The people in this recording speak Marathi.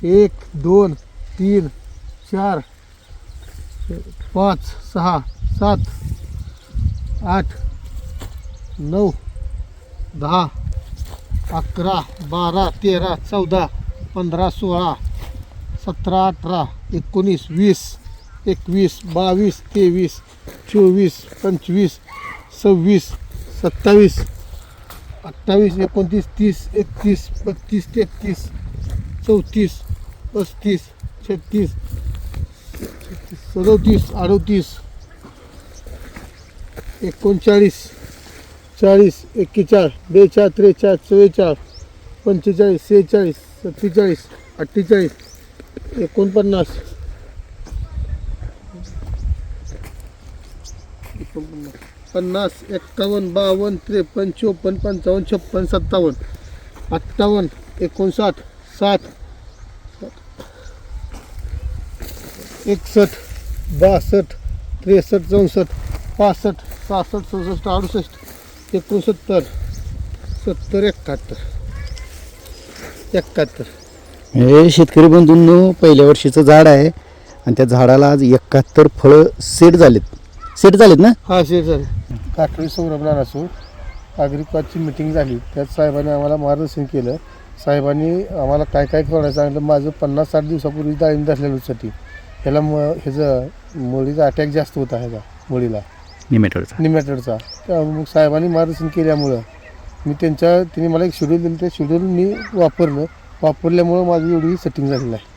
1 2 3 4 5 6 7 8 9 10 11 12 13 14 15 16 17 18 19 20 21 22 23 24 25 26 27 28 29 30 31 32 33 34 35 36 37 38 39 40 41 42 43 44 45 46 47 48 49 50 51 52 53 54 55 56 57 58 59 60 61 62 63 64 65 66 67 68 70 71 हे शेतकरी बंधूंनो पहिल्या वर्षीचं झाड आहे आणि त्या झाडाला आज 71 फळं सेट झालेत ना. हा शेर झाले. काठळी संरक्षण असो नागरिकाची मिटिंग झाली, त्यात साहेबांनी आम्हाला मार्गदर्शन केलं. साहेबांनी आम्हाला काय काय करायचं सांगितलं. माझं 50-60 दिवसापूर्वी डाळिंब धरलेल्यासाठी ह्याला ह्याचं मुळीचा अटॅक जास्त होता, ह्याचा मुळीला निमॅटोडचा. त्यामुळे मग साहेबांनी मार्गदर्शन केल्यामुळं तिने मला एक शेड्यूल दिलं, ते शेड्यूल मी वापरल्यामुळं माझी एवढी सेटिंग झालेलं आहे.